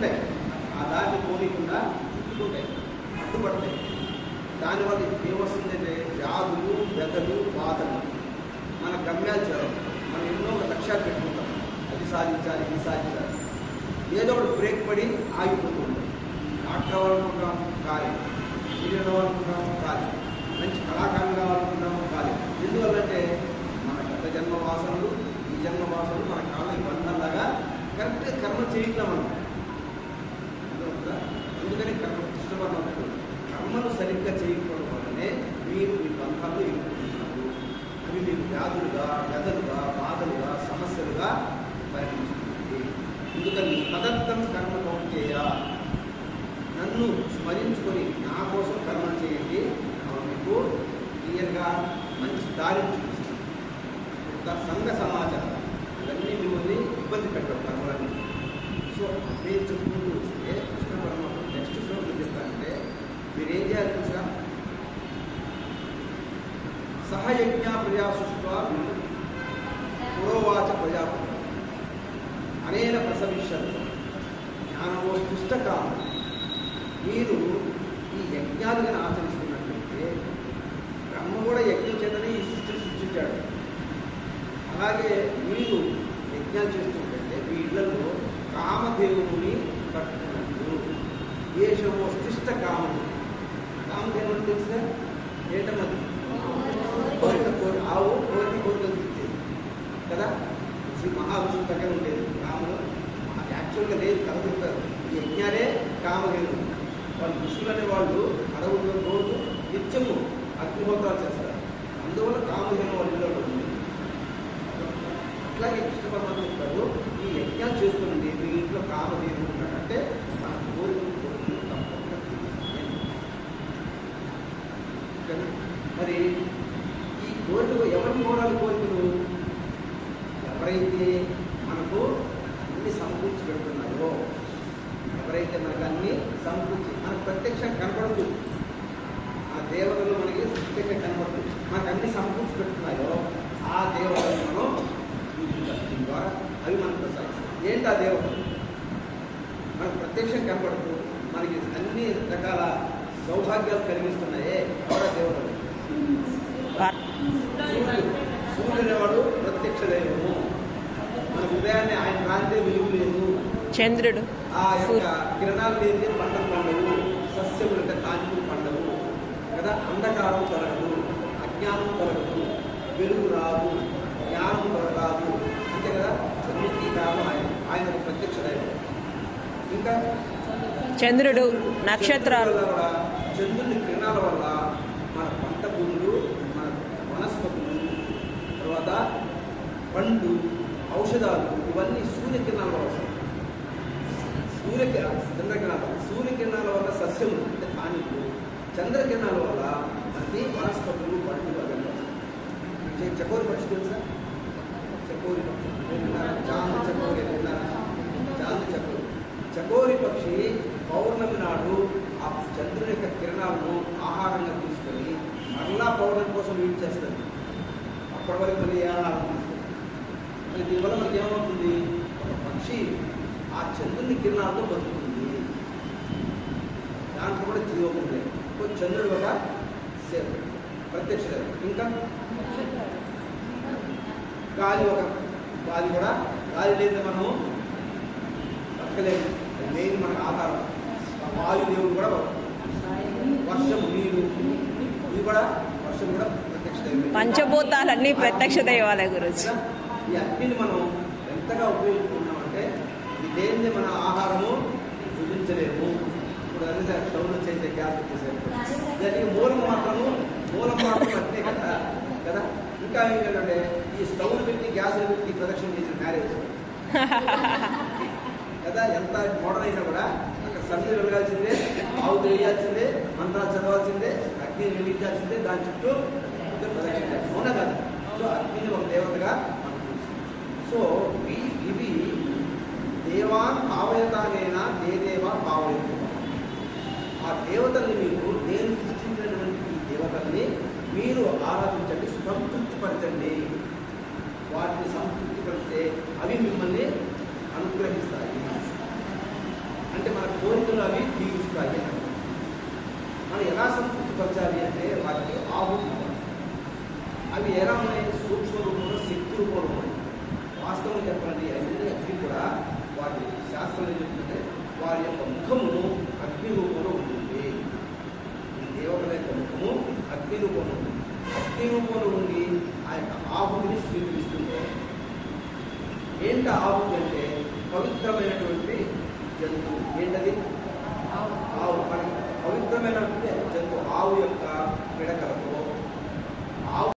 చుట్టుకుంటాయి, ఆ దాన్ని పోనీయకుండా చుట్టుకుంటాయి, అడ్డుపడతాయి. దానివల్ల ఏమొస్తుందంటే వ్యాధులు, వ్యధలు, బాధలు. మన గమ్యాలు చేయాలి. మనం ఎన్నో లక్ష్యాలు పెట్టుకుంటాం, అది సాధించాలి, ఇది సాధించాలి. ఏదో ఒకటి బ్రేక్ పడి ఆగిపోతుంటాం. డాక్టర్ అవ్వాలనుకుంటాం కాదు, ఇంజనీర్ అవ్వాలనుకుంటాం కాదు, మంచి కళాకారులు కావాలనుకుంటాము కాదు. ఎందువల్లంటే మన గత జన్మ వాసనలు, ఈ జన్మ వాసనలు మన కాళ్ళకి బంధంలాగా కరెక్ట్గా కర్మ చేయట్లా మనం. అందుకని కర్మ ఇష్టపడిన కర్మలు సరిగ్గా చేయకపోవడం వల్లనే మీరు మీ బంధాలు ఎదుర్కొంటున్నారు. అవి మీకు వ్యాధులుగా, వ్యధలుగా, బాధలుగా, సమస్యలుగా పరిణమిస్తుంది. ఎందుకని తదర్థం కర్మ కౌంటేయ, నన్ను స్మరించుకొని నా కోసం కర్మలు చేయండి, మీకు క్లియర్గా మంచి దారిని చూపిస్తుంది. సంఘ సమాచారం ఇవన్నీ మిమ్మల్ని ఇబ్బంది పెట్టడం కర్మలన్నీ. సో అదే చెప్పుకుంటూ వస్తే కృష్ణ పరమాత్మ నెక్స్ట్ శ్లోకం చెప్తారంటే మీరేం చేయాలి తెలుసా? సహయజ్ఞ ప్రజా సృష్ట్వా పురోవాచ ప్రజాపతి అనేన ప్రసవిష్యంతి జ్ఞానమోత్కృష్టకామ. మీరు ఈ యజ్ఞాలుగా ఆచరిస్తున్నట్లయితే బ్రహ్మ కూడా యజ్ఞం చేతనే ఈ సృష్టిని సృష్టించాడు. అలాగే మీరు యజ్ఞాలు చేస్తుంటే మీ ఇళ్లలో కామధేవుని కట్టుకున్నట్లు ఏషమోత్కృష్ట కామము. కామధేవుని తెలిసిన ఏంటన్నది ఆవు కోరిక కోరికలు తీర్చేది కదా. శ్రీ మహావిష్ణువు దగ్గర ఉండేది రాముడు. యాక్చువల్గా లేదు కలుగుతారు. ఈ యజ్ఞాలే కామధేను. వాళ్ళు ఋషులు అనే వాళ్ళు అడవుల్లో రోజు నిత్యము అగ్నిహోత్రాలు చేస్తారు. అందువల్ల కామధేను వాళ్ళ ఇళ్ళలో ఉంది. అట్లాగే కృష్ణ పరమాత్మ చెప్తారు, ఈ యజ్ఞాలు చేస్తుంది మీ ఇంట్లో కామధేను ఉన్నాడంటే మన కోరికలు తప్పకుండా మరి ఈ కోరికలు ఎవరిని కోరాలి? కోరికలు ఎవరైతే మనకు అన్ని సమకూర్చి పెడుతున్నారో, ఎవరైతే మనకు అన్ని సమకూర్చి మనకు ప్రత్యక్షంగా కనపడదు, ఆ దేవతలు మనకి ప్రత్యక్షంగా కనపడదు, మనకు అన్ని సమకూర్చి పెడుతున్నాయో ఆ దేవతలు మనం దీని ద్వారా అవి మనకు ప్రసాదిస్తాయి. ఏంటి ఆ దేవతలు? మనకు ప్రత్యక్షంగా కనపడుతూ మనకి అన్ని రకాల సౌభాగ్యాలు కలిగిస్తున్నాయే ఎవర దేవతలు? సూర్యుడేవాడు ప్రత్యక్ష దైవము. మన ఉదయాన్నే ఆయన కాంతే వెలుగు లేదు, చంద్రుడు ఆ యొక్క కిరణాలు లేని పంటలు పండవు, సస్యములు అంటే ధాన్యములు పండవు కదా. అంధకారం తొలగదు, అజ్ఞానం తొలగదు, వెలుగు రాదు, జ్ఞానం తొలగదు, అంతే కదా. అన్నిటికీ కారణం ఆయన ఒక ప్రత్యక్ష దైవం. ఇంకా చంద్రుడు, నక్షత్రాలు, చంద్రుని కిరణాల వల్ల మన పంట భూములు, మన వనస్పతులు, తర్వాత పండ్లు, ఔషధాలు ఇవన్నీ సూర్యకిరణాల వల్ల వస్తాయి. సూర్యకిరణాల వల్ల సస్యములు అంటే ధాన్యములు, చంద్రకిరణాల వల్ల మనకి వనస్పతులు, పండ్లు అవన్నీ వస్తాయి. చకోరి పక్షి తెలుసా? చకోరి పక్షి చాంద్ చకోరి చాంద్ చకోరి. చకోరి పక్షి పౌర్ణమి నాడు ఆ చంద్రుని యొక్క కిరణాలను ఆహారంగా తీసుకొని మరలా పౌర్ణమి కోసం వెయిట్ చేస్తుంది. అప్పటి వరకు మళ్ళీ ఆహారం తీసుకుంటుంది. మరి దీనివల్ల మనకి ఏమవుతుంది? ఒక పక్షి ఆ చంద్రుని కిరణాలతో బతుకుతుంది. దాంట్లో కూడా జీవం ఉంది. చంద్రుడు ఒక ప్రత్యక్ష. ఇంకా గాలి కూడా గాలి లేదు మనము బతకలేదు. మెయిన్ మనకు ఆధారం. వాయుదేవుడు కూడా వర్షం, నీరు, ఇది కూడా వర్షం కూడా ప్రత్యక్ష దైవం. పంచభూతాలన్నీ ప్రత్యక్ష దైవాలే గురించి. ఈ అగ్నిని మనం ఎంతగా ఉపయోగించుకున్నామంటే ఇదేంది మన ఆహారము భుజించలేము. ఇప్పుడు అన్ని స్టవ్లు చేసే గ్యాస్ వచ్చేసారు. దానికి మూలం మాత్రం అట్నే కదా. ఇంకా ఏంటంటే ఈ స్టవ్లు పెట్టి గ్యాస్లు పెట్టి ప్రదక్షిణ చేసిన మ్యారేజ్ కదా. ఎంత మోడర్న్ అయినా కూడా అక్కడ సన్ను వెలగాల్సిందే, ఆవులు వేయాల్సిందే, మంత్రాలు చదవాల్సిందే, అగ్నిని వెలిగించాల్సిందే, దాని చుట్టూ ప్రదక్షిణ అవునా కదా. సో అగ్నిని ఒక దేవతగా మనం చూస్తాం. సో ఇవి దేవాన్ భావయతానేనా దేవా భావయత. ఆ దేవతల్ని మీరు, నేను సృష్టించినటువంటి ఈ దేవతల్ని మీరు ఆరాధించండి, సంతృప్తిపరచండి. వాటిని సంతృప్తిపరిస్తే అవి మిమ్మల్ని అనుగ్రహిస్తాయి ఉంటాయి. మనం ఎలా సంతృప్తిపరచాలి అంటే వాటికి ఆహుతి ఇవ్వాలి. అవి ఎలా ఉన్నాయి? సూక్ష్మ రూపంలో, శక్తి రూపంలో ఉన్నాయి. వాస్తవం చెప్పండి, అన్ని కూడా వాటి శాస్త్రం ఏం చెప్తుంటే వారి యొక్క ముఖము అగ్ని రూపంలో ఉంటుంది. ఈ దేవతల యొక్క ముఖము అగ్ని రూపంలో ఉంటుంది. అగ్ని రూపంలో ఉండి ఆ యొక్క ఆహుతిని స్వీకరిస్తుంది. ఏంట ఆహుతి అంటే పవిత్రమైనటువంటి జంతువు. ఏంటది? ఆవు. మనకి పవిత్రమైనటువంటి జంతువు ఆవు యొక్క పిడకలతో